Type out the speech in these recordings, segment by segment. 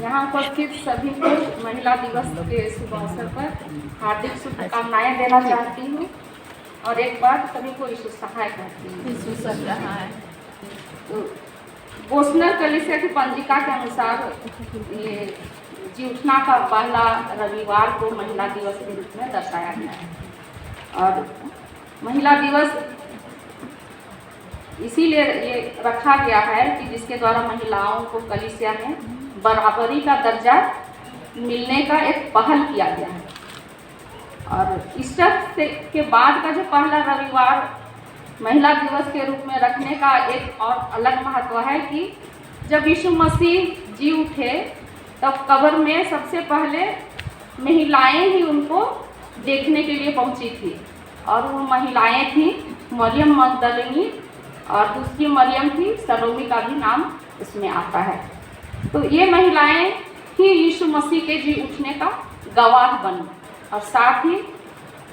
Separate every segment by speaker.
Speaker 1: यहाँ उपस्थित सभी को महिला दिवस के शुभ अवसर पर हार्दिक शुभकामनाएं देना चाहती हूँ और एक बात सभी को ईश्वर सहाय करती हूँ। तो बोस्टनर कलीसिया की पंजिका के अनुसार ये जीउठना का पहला रविवार को महिला दिवस के रूप में दर्शाया गया है और महिला दिवस इसीलिए ये रखा गया है कि जिसके द्वारा महिलाओं को कलीसिया में बराबरी का दर्जा मिलने का एक पहल किया गया है। और ईस्टर के बाद का जो पहला रविवार महिला दिवस के रूप में रखने का एक और अलग महत्व है कि जब यीशु मसीह जी उठे तब कब्र में सबसे पहले महिलाएं ही उनको देखने के लिए पहुंची थी और वो महिलाएं थी मरियम मगदलिनी और दूसरी मरियम थी सलोमी का भी नाम इसमें आता है। तो ये महिलाएं ही यीशु मसीह के जी उठने का गवाह बनी और साथ ही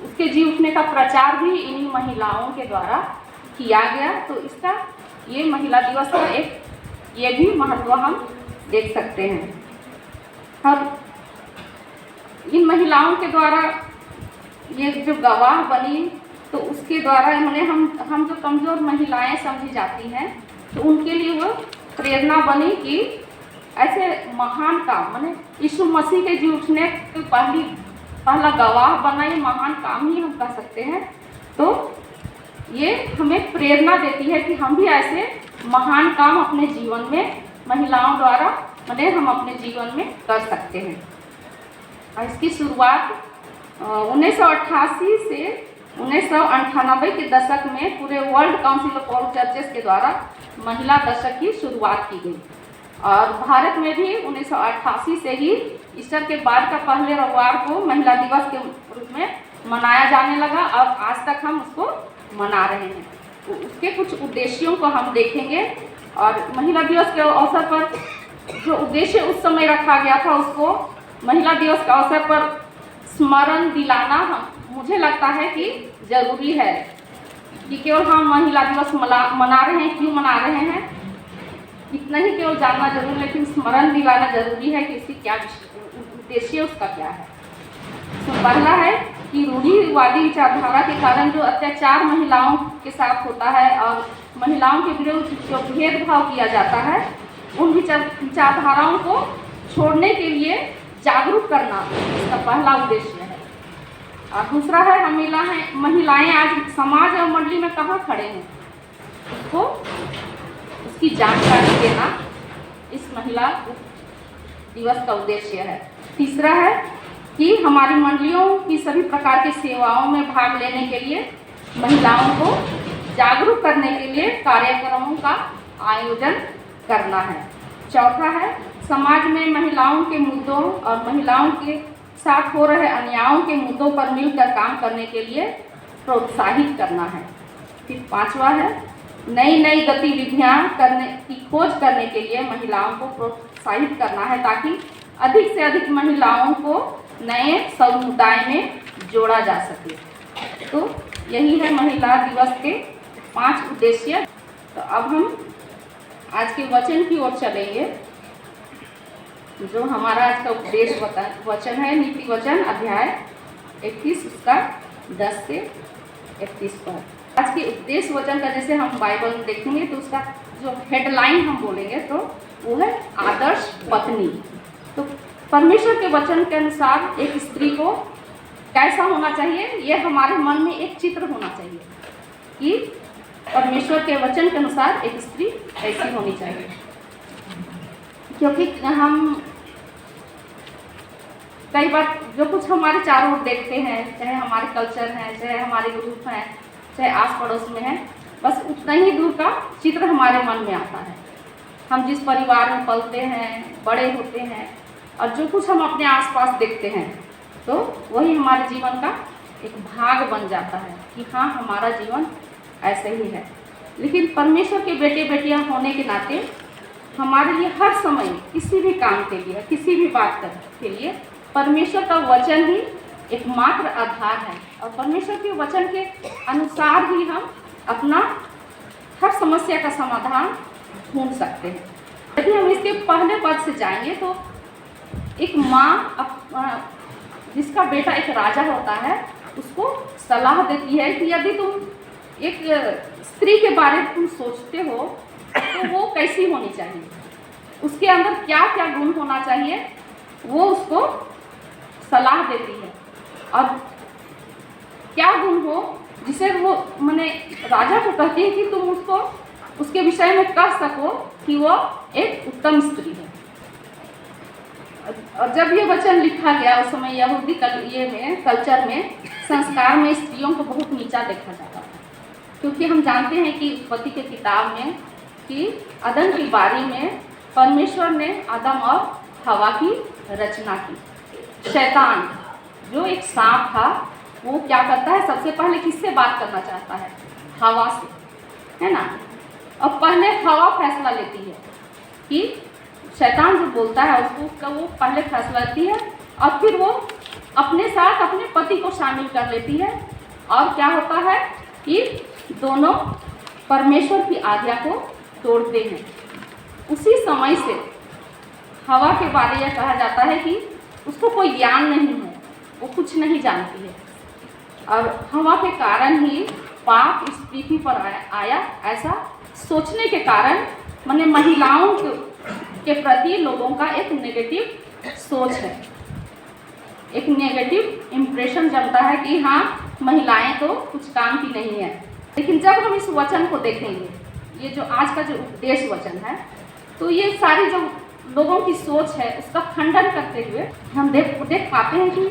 Speaker 1: उसके जी उठने का प्रचार भी इन्हीं महिलाओं के द्वारा किया गया। तो इसका ये महिला दिवस का एक ये भी महत्व हम देख सकते हैं। और इन महिलाओं के द्वारा ये जो गवाह बनी तो उसके द्वारा इन्होंने हम जो कमज़ोर महिलाएं समझी जाती हैं तो उनके लिए वो प्रेरणा बनी कि ऐसे महान काम माने यीशु मसीह के जी उठने के पहला गवाह बना ये महान काम ही हम कर सकते हैं। तो ये हमें प्रेरणा देती है कि हम भी ऐसे महान काम अपने जीवन में महिलाओं द्वारा माने हम अपने जीवन में कर सकते हैं। और इसकी शुरुआत 1988 से 1998 के दशक में पूरे world council of all churches के द्वारा महिला दशक की शुरुआत की गई और भारत में भी 1988 से ही ईस्टर के बाद का पहले रविवार को महिला दिवस के रूप में मनाया जाने लगा और आज तक हम उसको मना रहे हैं। तो उसके कुछ उद्देश्यों को हम देखेंगे और महिला दिवस के अवसर पर जो उद्देश्य उस समय रखा गया था उसको महिला दिवस के अवसर पर स्मरण दिलाना मुझे लगता है कि जरूरी है कि केवल हम महिला दिवस मना रहे हैं, क्यों मना रहे हैं इतना ही केवल जानना जरूरी, लेकिन स्मरण दिलाना जरूरी है कि इसकी क्या उद्देश्य उसका क्या है। तो पहला है कि रूढ़िवादी विचारधारा के कारण जो अत्याचार महिलाओं के साथ होता है और महिलाओं के विरुद्ध जो भेदभाव किया जाता है उन विचारधाराओं को छोड़ने के लिए जागरूक करना इसका पहला उद्देश्य है। और दूसरा है महिलाएं आज समाज और मंडली में कहाँ खड़े हैं उसको उसकी जानकारी देना इस महिला दिवस का उद्देश्य है। तीसरा है कि हमारी मंडलियों की सभी प्रकार की सेवाओं में भाग लेने के लिए महिलाओं को जागरूक करने के लिए कार्यक्रमों का आयोजन करना है। चौथा है समाज में महिलाओं के मुद्दों और महिलाओं के साथ हो रहे अन्यायों के मुद्दों पर मिलकर काम करने के लिए प्रोत्साहित करना है। फिर पांचवा है नई गतिविधियां करने की खोज करने के लिए महिलाओं को प्रोत्साहित करना है ताकि अधिक से अधिक महिलाओं को नए समुदाय में जोड़ा जा सके। तो यही है महिला दिवस के 5 उद्देश्य। तो अब हम आज के वचन की ओर चलेंगे। जो हमारा आज का उपदेश वचन है नीति वचन अध्याय 31 उसका 10 से 31 पर। आज के उपदेश वचन का जैसे हम बाइबल में देखेंगे तो उसका जो हेडलाइन हम बोलेंगे तो वो है आदर्श पत्नी। तो परमेश्वर के वचन के अनुसार एक स्त्री को कैसा होना चाहिए, ये हमारे मन में एक चित्र होना चाहिए कि परमेश्वर के वचन के अनुसार एक स्त्री ऐसी होनी चाहिए। क्योंकि हम कई बार जो कुछ हमारे चारों ओर देखते हैं, चाहे हमारे कल्चर हैं, चाहे हमारे ग्रुप हैं, चाहे आस पड़ोस में है, बस उतना ही दूर का चित्र हमारे मन में आता है। हम जिस परिवार में पलते हैं, बड़े होते हैं और जो कुछ हम अपने आसपास देखते हैं तो वही हमारे जीवन का एक भाग बन जाता है कि हाँ हमारा जीवन ऐसे ही है। लेकिन परमेश्वर के बेटे बेटियां होने के नाते हमारे लिए हर समय किसी भी काम के लिए, किसी भी बात के लिए परमेश्वर का वचन ही एकमात्र आधार है और परमेश्वर के वचन के अनुसार ही हम अपना हर समस्या का समाधान ढूंढ सकते हैं। यदि हम इसके पहले पद से जाएंगे तो एक माँ जिसका बेटा एक राजा होता है उसको सलाह देती है कि यदि तुम एक स्त्री के बारे में तुम सोचते हो तो वो कैसी होनी चाहिए, उसके अंदर क्या क्या गुण होना चाहिए, वो उसको सलाह देती है। और क्या गुण हो जिसे वो माने राजा को कहती है कि तुम उसको उसके विषय में कह सको कि वो एक उत्तम स्त्री है। और जब ये वचन लिखा गया उस समय यहूदी कल्चर में संस्कार में स्त्रियों को बहुत नीचा देखा जाता था, क्योंकि हम जानते हैं कि उत्पत्ति के किताब में कि अदन की बारी में परमेश्वर ने आदम और हवा की रचना की। शैतान जो एक सांप था वो क्या करता है, सबसे पहले किससे बात करना चाहता है, हवा से, है ना। और पहले हवा फैसला लेती है कि शैतान जो बोलता है उसको वो पहले फैसला लेती है और फिर वो अपने साथ अपने पति को शामिल कर लेती है। और क्या होता है कि दोनों परमेश्वर की आज्ञा को तोड़ते हैं। उसी समय से हवा के बारे में कहा जाता है कि उसको कोई ज्ञान नहीं है, वो कुछ नहीं जानती है। और हवा के कारण ही पाप इस पृथ्वी पर आया। ऐसा सोचने के कारण माने महिलाओं के प्रति लोगों का एक नेगेटिव सोच है, एक नेगेटिव इम्प्रेशन जमता है कि हाँ महिलाएं तो कुछ काम की नहीं है। लेकिन जब हम इस वचन को देखेंगे, ये जो आज का जो उपदेश वचन है, तो ये सारी जो लोगों की सोच है उसका खंडन करते हुए हम देख पाते हैं कि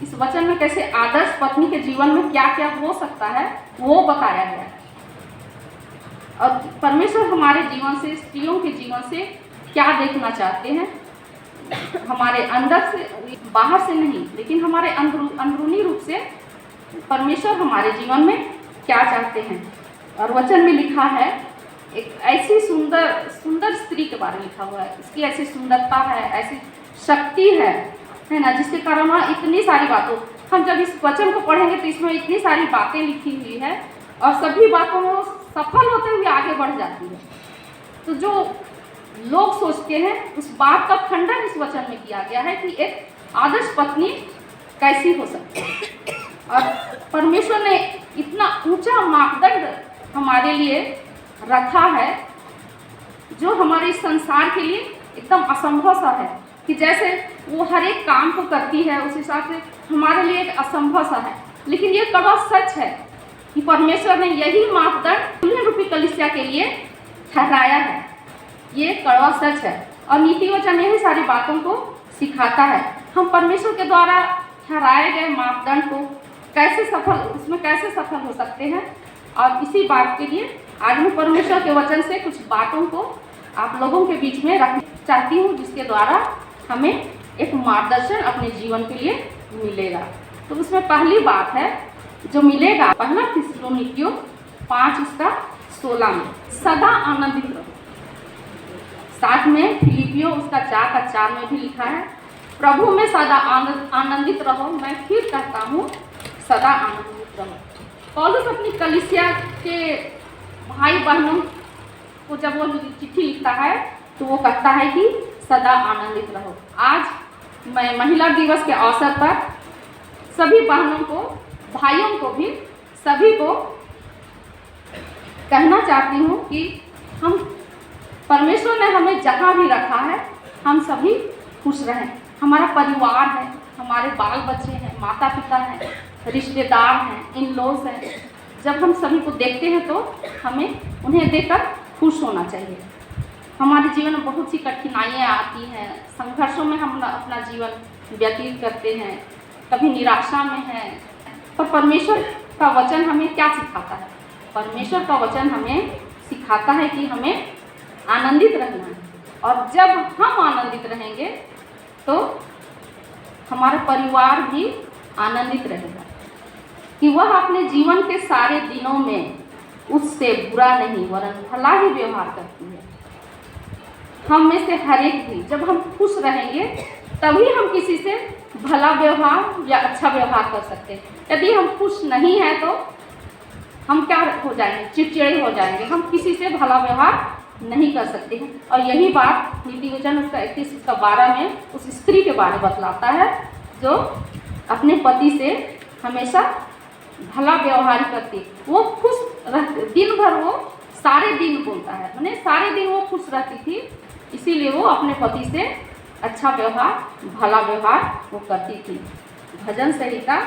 Speaker 1: इस वचन में कैसे आदर्श पत्नी के जीवन में क्या क्या हो सकता है वो बताया गया है। और परमेश्वर हमारे जीवन से, स्त्रियों के जीवन से क्या देखना चाहते हैं, हमारे अंदर से, बाहर से नहीं, लेकिन हमारे अंदरूनी रूप से परमेश्वर हमारे जीवन में क्या चाहते हैं। और वचन में लिखा है, एक ऐसी सुंदर स्त्री के बारे में लिखा हुआ है, इसकी ऐसी सुंदरता है, ऐसी शक्ति है ना, जिसके कारण वहाँ इतनी सारी बातों, हम जब इस वचन को पढ़ेंगे तो इसमें इतनी सारी बातें लिखी हुई है और सभी बातों में सफल होते हुए आगे बढ़ जाती है। तो जो लोग सोचते हैं उस बात का खंडन इस वचन में किया गया है कि एक आदर्श पत्नी कैसी हो सकती है। और परमेश्वर ने इतना ऊंचा मापदंड हमारे लिए रखा है जो हमारे इस संसार के लिए एकदम असंभव सा है, कि जैसे वो हर एक काम को करती है उस हिसाब से हमारे लिए एक असंभव सा है। लेकिन ये कड़वा सच है कि परमेश्वर ने यही मापदंड दुल्हन रूपी कलीसिया के लिए ठहराया है। ये कड़वा सच है और नीति वचन यही सारी बातों को सिखाता है। हम परमेश्वर के द्वारा ठहराए गए मापदंड को उसमें कैसे सफल हो सकते हैं। और इसी बात के लिए आज मैं परमेश्वर के वचन से कुछ बातों को आप लोगों के बीच में रखना चाहती हूँ, जिसके द्वारा हमें एक मार्गदर्शन अपने जीवन के लिए मिलेगा। तो उसमें पहली बात है जो मिलेगा, पहला थिस्सलुनीकियों 5:16 में सदा आनंदित रहो। साथ में फिलिपियों 4:4 में भी लिखा है, प्रभु में सदा आनंदित रहो। मैं फिर कहता हूँ सदा आनंदित रहो। पौलुस अपनी कलीसिया के भाई बहनों को जब वो चिट्ठी लिखता है तो वो कहता है कि सदा आनंदित रहो। आज मैं महिला दिवस के अवसर पर सभी बहनों को, भाइयों को भी, सभी को कहना चाहती हूँ कि हम परमेश्वर ने हमें जहाँ भी रखा है हम सभी खुश रहें। हमारा परिवार है, हमारे बाल बच्चे हैं, माता पिता हैं, रिश्तेदार हैं, इन लॉज हैं। जब हम सभी को देखते हैं तो हमें उन्हें देखकर खुश होना चाहिए। हमारे जीवन में बहुत सी कठिनाइयाँ आती हैं, संघर्षों में हम अपना जीवन व्यतीत करते हैं, कभी निराशा में हैं, पर परमेश्वर का वचन हमें क्या सिखाता है? परमेश्वर का वचन हमें सिखाता है कि हमें आनंदित रहना है। और जब हम आनंदित रहेंगे तो हमारा परिवार भी आनंदित रहेगा, कि वह अपने जीवन के सारे दिनों में उससे बुरा नहीं वरन भला ही व्यवहार करती है। हम में से हर एक भी जब हम खुश रहेंगे तभी हम किसी से भला व्यवहार या अच्छा व्यवहार कर सकते हैं। यदि हम खुश नहीं हैं तो हम क्या हो जाएंगे? चिड़चिड़े हो जाएंगे, हम किसी से भला व्यवहार नहीं कर सकते हैं। और यही बात नीति वचन उसका 31 उसका 12 में उस स्त्री के बारे में बतलाता है जो अपने पति से हमेशा भला व्यवहार करती, वो खुश रहती, दिन भर वो सारे दिन बोलता है, मैंने सारे दिन वो खुश रहती थी, इसीलिए वो अपने पति से अच्छा व्यवहार, भला व्यवहार वो करती थी। भजन संहिता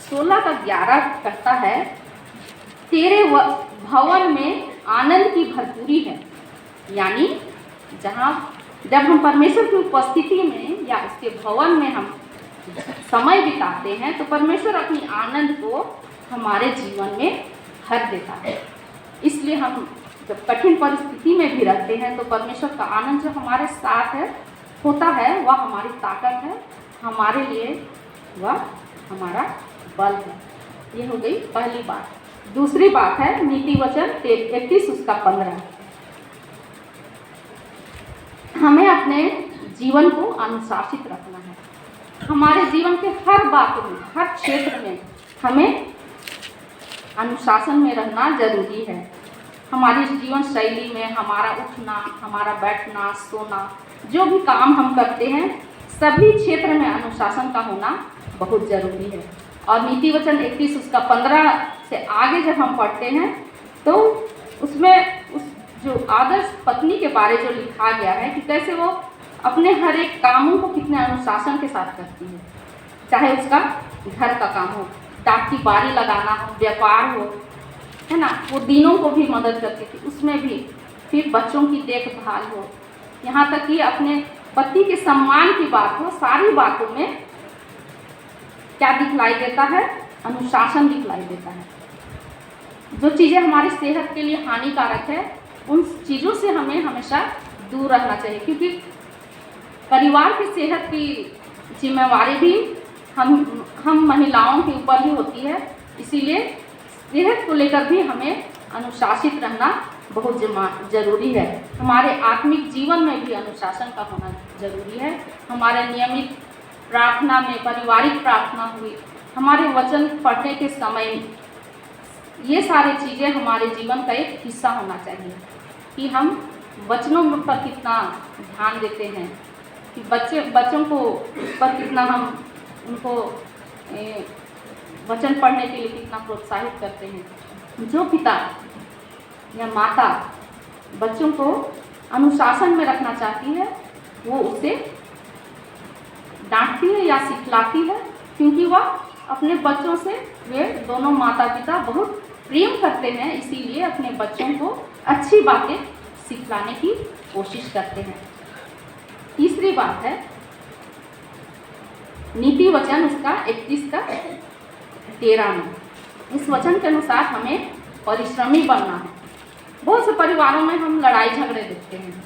Speaker 1: 16 का 11 कहता है, तेरे भवन में आनंद की भरपूरी है। यानी जब हम परमेश्वर की उपस्थिति में या उसके भवन में हम समय बिताते हैं तो परमेश्वर अपनी आनंद को हमारे जीवन में भर देता है। इसलिए हम जब कठिन परिस्थिति में भी रहते हैं तो परमेश्वर का आनंद जो हमारे साथ है होता है, वह हमारी ताकत है, हमारे लिए वह हमारा बल है। ये हो गई पहली बात। दूसरी बात है नीति वचन 31 उसका 15, हमें अपने जीवन को अनुशासित रखना है। हमारे जीवन के हर बात में, हर क्षेत्र में हमें अनुशासन में रहना जरूरी है। हमारी जीवन शैली में हमारा उठना, हमारा बैठना, सोना, जो भी काम हम करते हैं सभी क्षेत्र में अनुशासन का होना बहुत ज़रूरी है। और नीति वचन 31 उसका 15 से आगे जब हम पढ़ते हैं तो उसमें उस जो आदर्श पत्नी के बारे जो लिखा गया है कि कैसे वो अपने हर एक कामों को कितने अनुशासन के साथ करती है, चाहे उसका घर का काम हो, डाक की बारी लगाना हो, व्यापार हो, है ना, वो दिनों को भी मदद करती थी उसमें भी, फिर बच्चों की देखभाल हो, यहाँ तक कि अपने पति के सम्मान की बात हो, सारी बातों में क्या दिखलाई देता है? अनुशासन दिखलाई देता है। जो चीज़ें हमारी सेहत के लिए हानिकारक है उन चीज़ों से हमें हमेशा दूर रहना चाहिए, क्योंकि परिवार की सेहत की जिम्मेवारी भी हम महिलाओं के ऊपर ही होती है। इसीलिए सेहत को लेकर भी हमें अनुशासित रहना बहुत ज़रूरी है। हमारे आत्मिक जीवन में भी अनुशासन का होना ज़रूरी है। हमारे नियमित प्रार्थना में, पारिवारिक प्रार्थना हुई, हमारे वचन पढ़ने के समय, ये सारी चीज़ें हमारे जीवन का एक हिस्सा होना चाहिए कि हम वचनों पर कितना ध्यान देते हैं, कि बच्चों को पर कितना हम उनको वचन पढ़ने के लिए कितना प्रोत्साहित करते हैं। जो पिता या माता बच्चों को अनुशासन में रखना चाहती है वो उसे डांटती है या सिखलाती है, क्योंकि वह अपने बच्चों से, वे दोनों माता पिता बहुत प्रेम करते हैं, इसीलिए अपने बच्चों को अच्छी बातें सिखलाने की कोशिश करते हैं। तीसरी बात है नीति वचन उसका 31 का 13 में, इस वचन के अनुसार हमें परिश्रमी बनना है। बहुत से परिवारों में हम लड़ाई झगड़े देखते हैं,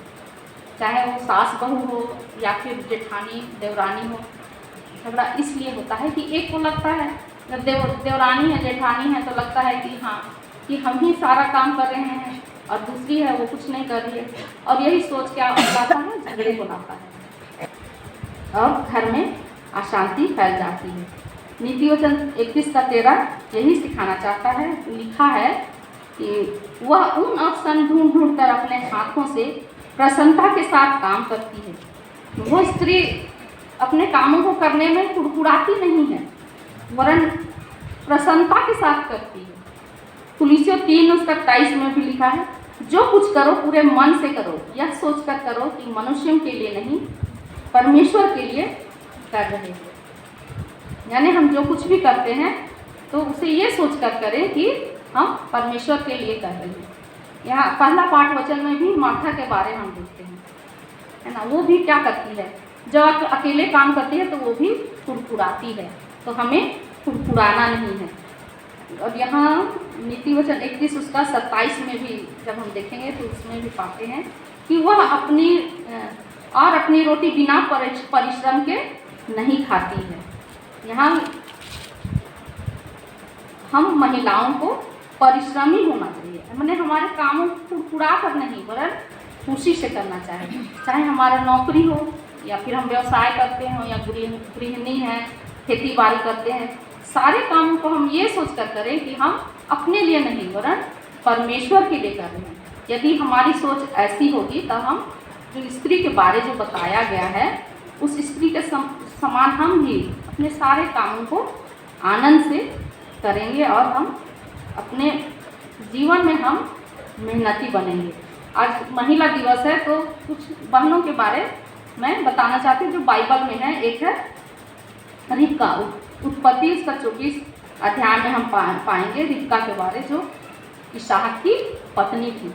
Speaker 1: चाहे वो सास बहू हो या फिर जेठानी देवरानी हो। झगड़ा इसलिए होता है कि एक को लगता है, जब देवरानी है जेठानी है तो लगता है कि हाँ कि हम ही सारा काम कर रहे हैं और दूसरी है वो कुछ नहीं कर रही है, और यही सोच क्या लाता है? झगड़े को लाता है और घर में अशांति फैल जाती है। नीति वचन 31 का 13 यही सिखाना चाहता है। लिखा है कि वह उन अवसर ढूंढ कर अपने हाथों से प्रसन्नता के साथ काम करती है। वो स्त्री अपने कामों को करने में कुड़कुड़ाती नहीं है, वरन प्रसन्नता के साथ करती है। कुलीसियों 3:23 में भी लिखा है, जो कुछ करो पूरे मन से करो, यह सोचकर करो कि मनुष्यों के लिए नहीं परमेश्वर के लिए कर रहे हो। यानी हम जो कुछ भी करते हैं तो उसे ये सोचकर करें कि हम परमेश्वर के लिए कर रहे हैं। यहाँ पहला पाठ वचन में भी मार्था के बारे में हम देखते हैं, है ना, वो भी क्या करती है? जब अकेले काम करती है तो वो भी कुड़कुड़ाती है, तो हमें कुड़कुड़ाना नहीं है। और यहाँ नीति वचन 31 उसका 27 में भी जब हम देखेंगे तो उसमें भी पाते हैं कि वह अपनी रोटी बिना परिश्रम के नहीं खाती है। यहाँ हम महिलाओं को परिश्रमी होना चाहिए, मैंने हमारे कामों को कुड़कुड़ा कर नहीं वरन खुशी से करना चाहिए। चाहे हमारा नौकरी हो या फिर हम व्यवसाय करते हो या गृहिणी हैं, खेती बाड़ी करते हैं, सारे कामों को हम ये सोच कर करें कि हम अपने लिए नहीं वरन परमेश्वर के लिए कर रहे हैं। यदि हमारी सोच ऐसी होगी तब हम जो स्त्री के बारे जो बताया गया है उस स्त्री के समान हम भी अपने सारे कामों को आनंद से करेंगे और हम अपने जीवन में हम मेहनती बनेंगे। आज महिला दिवस है तो कुछ बहनों के बारे में बताना चाहती हूँ जो बाइबल में है। एक है रिबका, उत्पत्ति उसका 24 अध्याय में हम पाएंगे रिबका के बारे, जो इसहाक की पत्नी थी।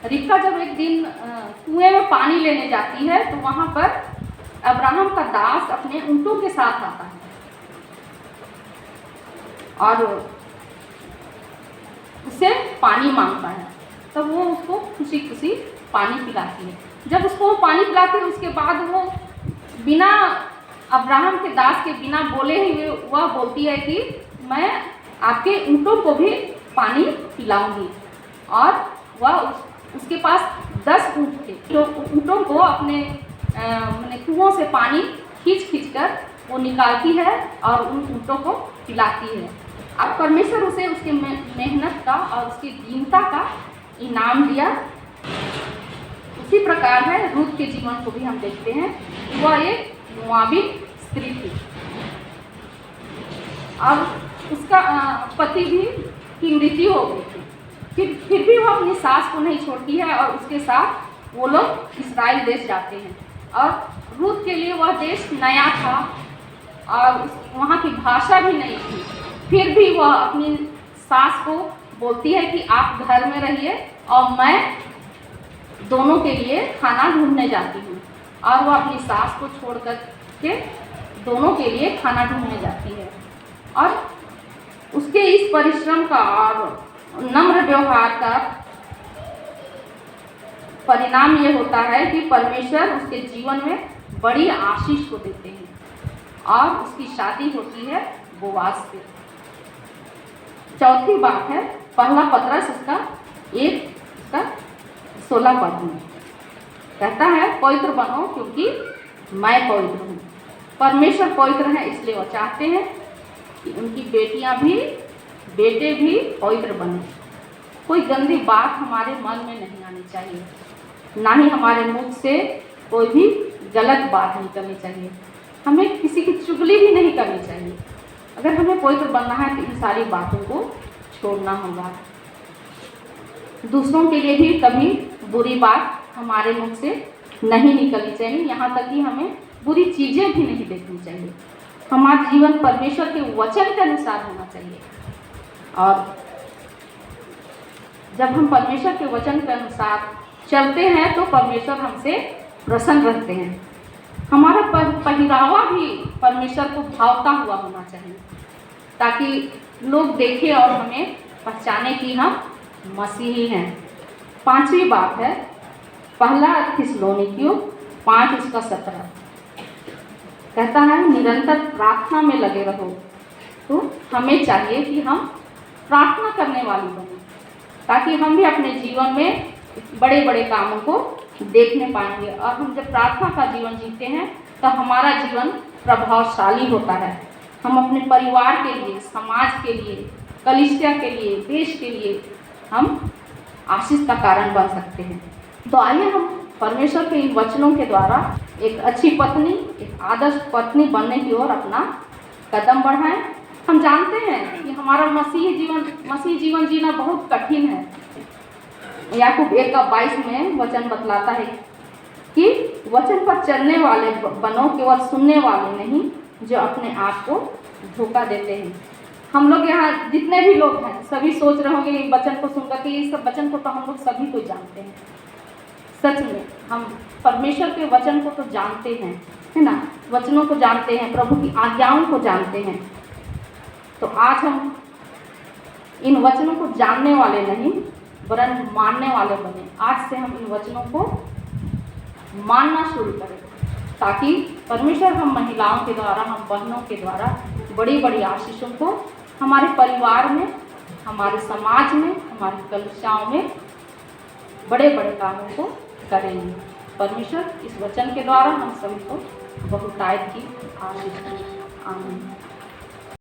Speaker 1: रिबका जब एक दिन कुएं में पानी लेने जाती है तो वहाँ पर अब्राहम का दास अपने ऊँटों के साथ आता है और उससे पानी मांगता है। तब वो उसको खुशी खुशी पानी पिलाती है। जब उसको वो पानी पिलाती है उसके बाद वो बिना अब्राहम के दास के बिना बोले ही वह बोलती है कि मैं आपके ऊँटों को भी पानी पिलाऊंगी। और वह उसके पास 10 ऊँट थे, तो ऊँटों को अपने कुओं से पानी खींच कर वो निकालती है और उन ऊँटों को पिलाती है। अब परमेश्वर उसे उसके मेहनत का और उसकी दीनता का इनाम दिया। उसी प्रकार है रूत के जीवन को भी हम देखते हैं। वह एक मोआबी स्त्री थी और उसका पति भी की मृत्यु हो गई थी। फिर भी वह अपनी सास को नहीं छोड़ती है और उसके साथ वो लोग इस्राएल देश जाते हैं। और रूत के लिए वह देश नया था और वहाँ की भाषा भी नहीं थी। फिर भी वह अपनी सास को बोलती है कि आप घर में रहिए और मैं दोनों के लिए खाना ढूंढने जाती हूँ। और वह अपनी सास को छोड़ कर के दोनों के लिए खाना ढूंढने जाती है। और उसके इस परिश्रम का और नम्र व्यवहार का परिणाम ये होता है कि परमेश्वर उसके जीवन में बड़ी आशीष को देते हैं और उसकी शादी होती है बोआज से। चौथी बात है पहला पत्रस उसका 16 पद में कहता है पवित्र बनो क्योंकि मैं पवित्र हूँ। परमेश्वर पवित्र है इसलिए वो चाहते हैं कि उनकी बेटियां भी बेटे भी पवित्र बने। कोई गंदी बात हमारे मन में नहीं आनी चाहिए, ना ही हमारे मुख से कोई भी गलत बात नहीं करनी चाहिए। हमें किसी की चुगली भी नहीं करनी चाहिए। अगर हमें पवित्र बनना है तो इन सारी बातों को छोड़ना होगा। दूसरों के लिए भी कभी बुरी बात हमारे मुख से नहीं निकलनी चाहिए, यहाँ तक कि हमें बुरी चीज़ें भी नहीं देखनी चाहिए। हमारा जीवन परमेश्वर के वचन के अनुसार होना चाहिए और जब हम परमेश्वर के वचन के अनुसार चलते हैं तो परमेश्वर हमसे प्रसन्न रहते हैं। हमारा पहरावा भी परमेश्वर को भावता हुआ होना चाहिए ताकि लोग देखें और हमें पहचाने कि हम मसीही हैं। पांचवी बात है पहला थिस्सलुनीकियों 5:17 कहता है निरंतर प्रार्थना में लगे रहो। तो हमें चाहिए कि हम प्रार्थना करने वाले बने ताकि हम भी अपने जीवन में बड़े बड़े कामों को देखने पाएंगे। और हम जब प्रार्थना का जीवन जीते हैं तो हमारा जीवन प्रभावशाली होता है। हम अपने परिवार के लिए, समाज के लिए, कलीसिया के लिए, देश के लिए हम आशीष का कारण बन सकते हैं। तो आइए हम परमेश्वर के इन वचनों के द्वारा एक अच्छी पत्नी, एक आदर्श पत्नी बनने की ओर अपना कदम बढ़ाएं। हम जानते हैं कि हमारा मसीह जीवन जीना बहुत कठिन है। याकूब 1:22 में वचन बतलाता है कि वचन पर चलने वाले बनो, केवल सुनने वाले नहीं जो अपने आप को धोखा देते हैं। हम लोग यहाँ जितने भी लोग हैं सभी सोच रहे होंगे वचन को सुनकर के ये सब वचन को तो हम लोग सभी को जानते हैं। सच में हम परमेश्वर के वचन को तो जानते हैं, है ना, वचनों को जानते हैं, प्रभु की आज्ञाओं को जानते हैं। तो आज हम इन वचनों को जानने वाले नहीं वरन मानने वाले बने। आज से हम इन वचनों को मानना शुरू करें ताकि परमेश्वर हम महिलाओं के द्वारा, हम बहनों के द्वारा बड़ी बड़ी आशीषों को हमारे परिवार में, हमारे समाज में, हमारी कलीसियाओं में बड़े बड़े कामों को करेंगे। परमेश्वर इस वचन के द्वारा हम सभी को बहुतायत की आशीष दें। आमीन।